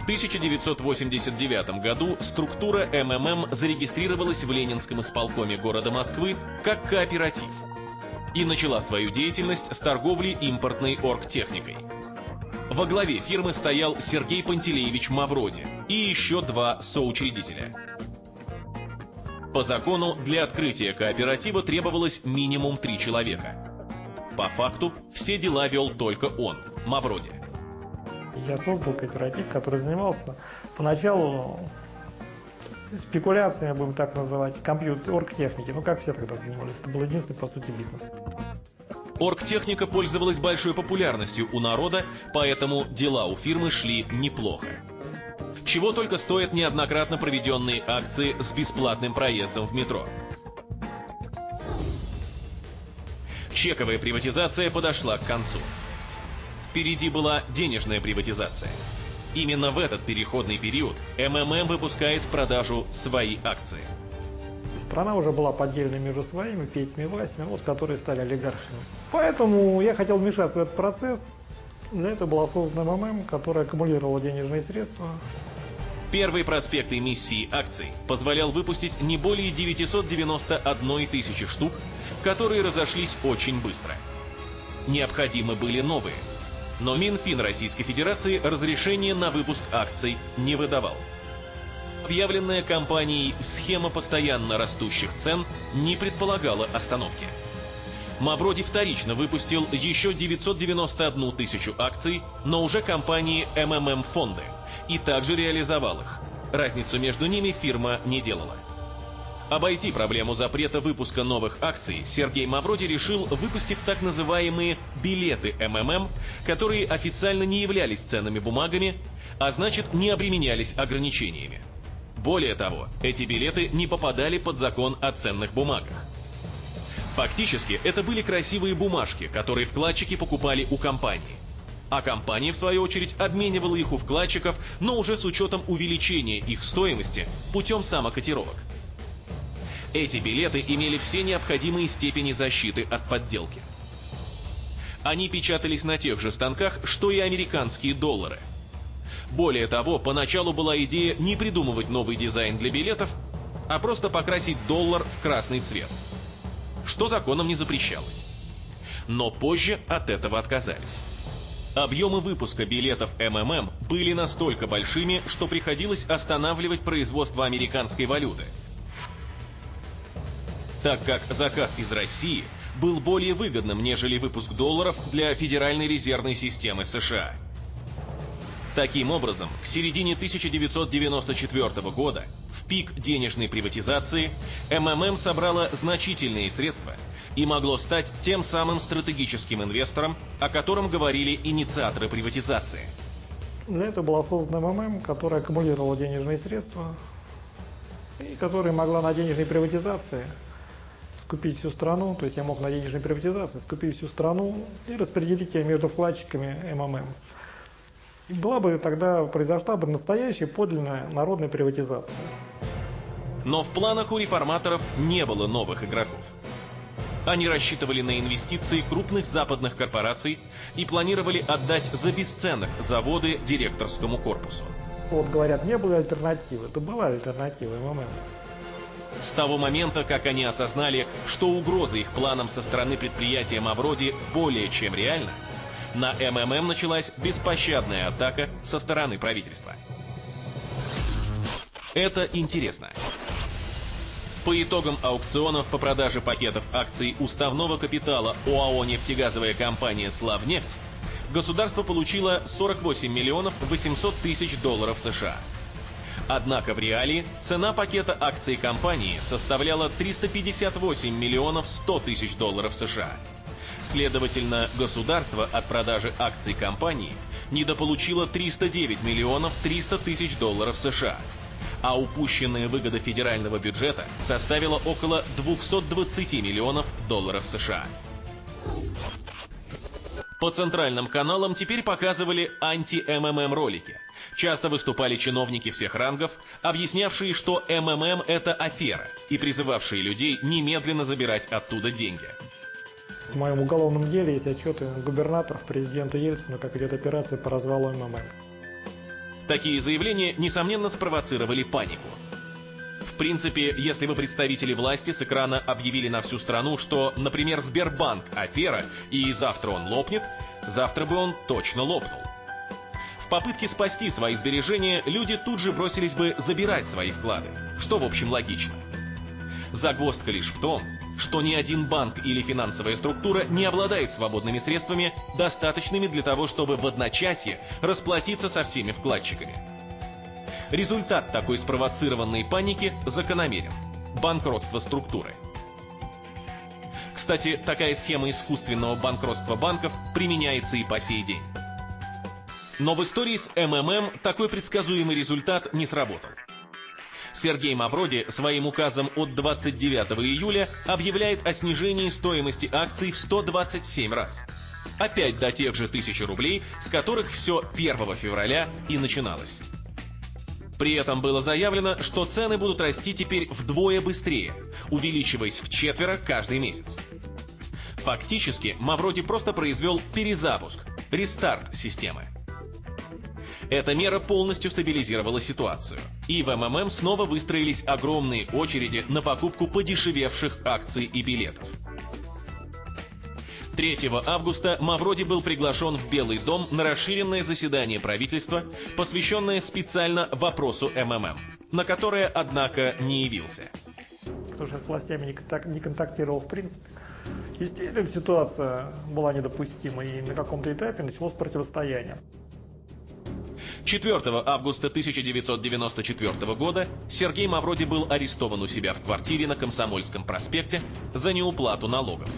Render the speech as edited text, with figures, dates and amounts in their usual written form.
1989 году структура МММ зарегистрировалась в Ленинском исполкоме города Москвы как кооператив и начала свою деятельность с торговли импортной оргтехникой. Во главе фирмы стоял Сергей Пантелеевич Мавроди и еще два соучредителя. По закону для открытия кооператива требовалось минимум 3 человека. По факту все дела вел только он, Мавроди. Я создал кооператив, который занимался поначалу спекуляциями, будем так называть, оргтехники. Ну, как все тогда занимались. Это был единственный, по сути, бизнес. Оргтехника пользовалась большой популярностью у народа, поэтому дела у фирмы шли неплохо. Чего только стоят неоднократно проведенные акции с бесплатным проездом в метро. Чековая приватизация подошла к концу. Впереди была денежная приватизация. Именно в этот переходный период МММ выпускает в продажу свои акции. Страна уже была поделена между своими, Петями и Васями, вот, которые стали олигархами. Поэтому я хотел вмешаться в этот процесс. Для этого была создана МММ, которая аккумулировала денежные средства. Первый проспект эмиссии акций позволял выпустить не более 991 тысячи штук, которые разошлись очень быстро. Необходимы были новые, но Минфин Российской Федерации разрешение на выпуск акций не выдавал. Объявленная компанией схема постоянно растущих цен не предполагала остановки. Мавроди вторично выпустил еще 991 тысячу акций, но уже компании МММ Фонды, и также реализовал их. Разницу между ними фирма не делала. Обойти проблему запрета выпуска новых акций Сергей Мавроди решил, выпустив так называемые билеты МММ, которые официально не являлись ценными бумагами, а значит не обременялись ограничениями. Более того, эти билеты не попадали под закон о ценных бумагах. Фактически, это были красивые бумажки, которые вкладчики покупали у компании. А компания, в свою очередь, обменивала их у вкладчиков, но уже с учетом увеличения их стоимости путем самокотировок. Эти билеты имели все необходимые степени защиты от подделки. Они печатались на тех же станках, что и американские доллары. Более того, поначалу была идея не придумывать новый дизайн для билетов, а просто покрасить доллар в красный цвет, что законом не запрещалось. Но позже от этого отказались. Объемы выпуска билетов МММ были настолько большими, что приходилось останавливать производство американской валюты, так как заказ из России был более выгодным, нежели выпуск долларов для Федеральной резервной системы США. Таким образом, к середине 1994 года, в пик денежной приватизации, МММ собрала значительные средства и могло стать тем самым стратегическим инвестором, о котором говорили инициаторы приватизации. Для этого была создана МММ, которая аккумулировала денежные средства и которая могла на денежной приватизации скупить всю страну, то есть я мог на денежной приватизации скупить всю страну и распределить ее между вкладчиками МММ. И произошла бы настоящая подлинная народная приватизация. Но в планах у реформаторов не было новых игроков. Они рассчитывали на инвестиции крупных западных корпораций и планировали отдать за бесценок заводы директорскому корпусу. Вот говорят, не было альтернативы. Это была альтернатива МММ. С того момента, как они осознали, что угроза их планам со стороны предприятия Мавроди более чем реальна, на МММ началась беспощадная атака со стороны правительства. Это интересно. По итогам аукционов по продаже пакетов акций уставного капитала ОАО «Нефтегазовая компания Славнефть» государство получило 48 миллионов 800 тысяч долларов США. Однако в реалии цена пакета акций компании составляла 358 миллионов 100 тысяч долларов США. Следовательно, государство от продажи акций компании недополучило 309 миллионов 300 тысяч долларов США, а упущенная выгода федерального бюджета составила около 220 миллионов долларов США. По центральным каналам теперь показывали анти-МММ ролики. Часто выступали чиновники всех рангов, объяснявшие, что МММ – это афера, и призывавшие людей немедленно забирать оттуда деньги. В моем уголовном деле есть отчеты губернаторов президенту Ельцину, как идет операция по развалу МММ. Такие заявления, несомненно, спровоцировали панику. В принципе, если бы представители власти с экрана объявили на всю страну, что, например, Сбербанк – афера, и завтра он лопнет, завтра бы он точно лопнул. В попытке спасти свои сбережения люди тут же бросились бы забирать свои вклады, что в общем логично. Загвоздка лишь в том, что ни один банк или финансовая структура не обладает свободными средствами, достаточными для того, чтобы в одночасье расплатиться со всеми вкладчиками. Результат такой спровоцированной паники закономерен – банкротство структуры. Кстати, такая схема искусственного банкротства банков применяется и по сей день. Но в истории с МММ такой предсказуемый результат не сработал. Сергей Мавроди своим указом от 29 июля объявляет о снижении стоимости акций в 127 раз. Опять до тех же 1000 рублей, с которых все 1 февраля и начиналось. При этом было заявлено, что цены будут расти теперь вдвое быстрее, увеличиваясь вчетверо каждый месяц. Фактически, Мавроди просто произвел перезапуск, рестарт системы. Эта мера полностью стабилизировала ситуацию, и в МММ снова выстроились огромные очереди на покупку подешевевших акций и билетов. 3 августа Мавроди был приглашен в Белый дом на расширенное заседание правительства, посвященное специально вопросу МММ, на которое, однако, не явился. Потому что я с властями не контактировал в принципе. Естественно, ситуация была недопустима, и на каком-то этапе началось противостояние. 4 августа 1994 года Сергей Мавроди был арестован у себя в квартире на Комсомольском проспекте за неуплату налогов.